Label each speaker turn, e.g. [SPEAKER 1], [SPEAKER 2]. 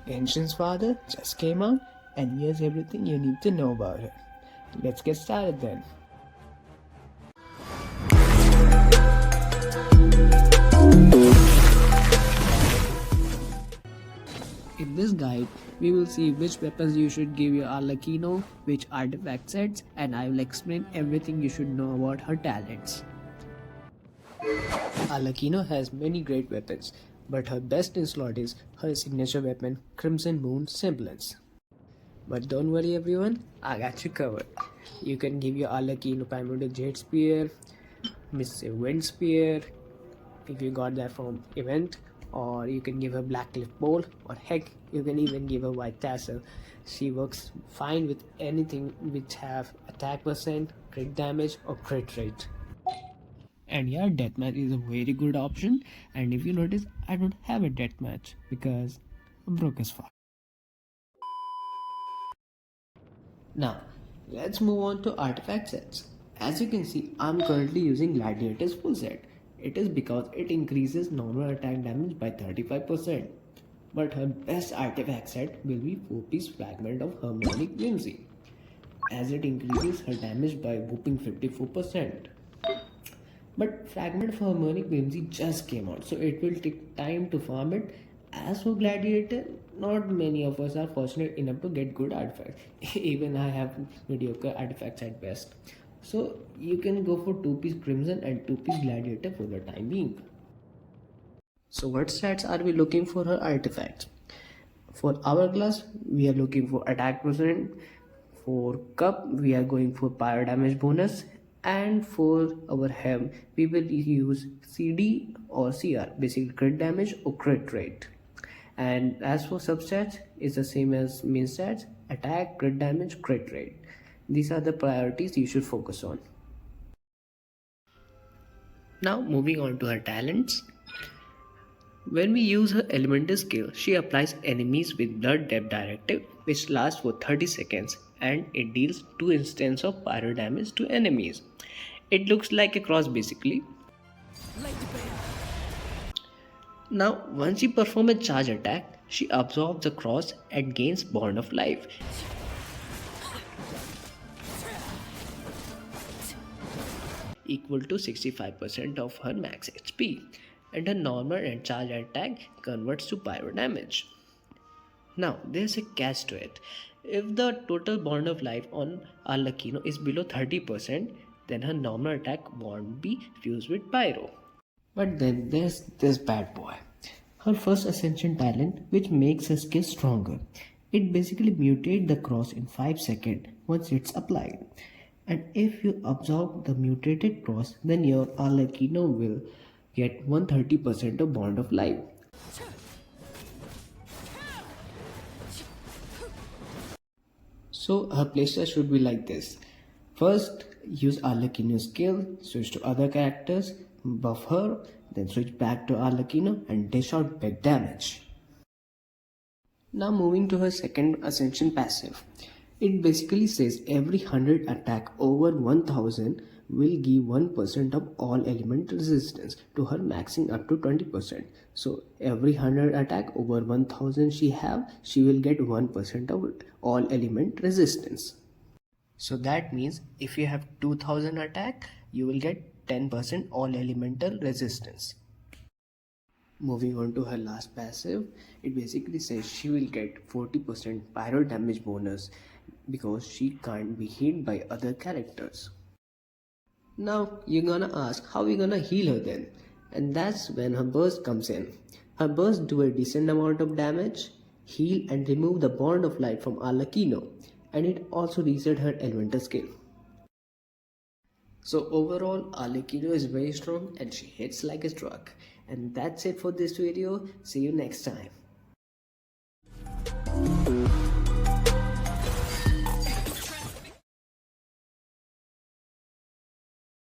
[SPEAKER 1] Genshin's father just came out, and here's everything you need to know about her. Let's get started then. In this guide, we will see which weapons you should give your Arlecchino, which artifact sets, and I will explain everything you should know about her talents. Arlecchino has many great weapons, but her best in slot is her signature weapon, Crimson Moon Semblance. But don't worry everyone, I got you covered. You can give your Arlecchino Pyramidal Jade Spear, Missive Wind Spear, if you got that from event, or you can give her Black Cliff Bowl, or heck, you can even give her White Tassel. She works fine with anything which have attack percent, crit damage, or crit rate. And yeah, deathmatch is a very good option. And if you notice, I don't have a deathmatch because I'm broke as fuck. Now, let's move on to artifact sets. As you can see, I'm currently using Gladiator's full set. It is because it increases normal attack damage by 35%. But her best artifact set will be 4-piece Fragment of Harmonic Whimsy, as it increases her damage by whooping 54%. But Fragment of Harmonic Whimsy just came out, so it will take time to farm it. As for Gladiator, not many of us are fortunate enough to get good artifacts. Even I have mediocre artifacts at best. So you can go for 2-piece Crimson and 2-piece Gladiator for the time being. So what stats are we looking for her artifacts? For Hourglass, we are looking for attack percent. For Cup, we are going for pyro damage bonus. And for our Hem, we will use CD or CR, basically crit damage or crit rate. And as for substats, it's the same as main stats: attack, crit damage, crit rate. These are the priorities you should focus on. Now moving on to her talents. When we use her elemental skill, she applies enemies with blood depth directive, which lasts for 30 seconds, and it deals 2 instances of pyro damage to enemies. It looks like a cross basically. Now once you perform a charge attack, she absorbs the cross and gains Bond of Life. Equal to 65% of her max HP, and her normal and charge attack converts to pyro damage. Now there's a catch to it. If the total Bond of Life on Arlecchino is below 30%, then her normal attack won't be fused with pyro. But then there's this bad boy. Her first ascension talent, which makes her skill stronger. It basically mutates the cross in 5 seconds once it's applied. And if you absorb the mutated cross, then your Arlecchino will get 130% of Bond of Life. So her playstyle should be like this. First, use Arlecchino's skill, switch to other characters, buff her, then switch back to Arlecchino and dish out big damage. Now moving to her second ascension passive. It basically says every 100 attack over 1000 will give 1% of all element resistance to her, maxing up to 20%. So every 100 attack over 1000 she will get 1% of all element resistance. So that means if you have 2000 attack, you will get 10% all elemental resistance. Moving on to her last passive, it basically says she will get 40% pyro damage bonus because she can't be hit by other characters. Now you're gonna ask, how we gonna heal her then? And that's when her burst comes in. Her burst do a decent amount of damage, heal and remove the Bond of Life from Arlecchino, and it also reset her elemental skill. So overall, Arlecchino is very strong and she hits like a truck. And that's it for this video. See you next time.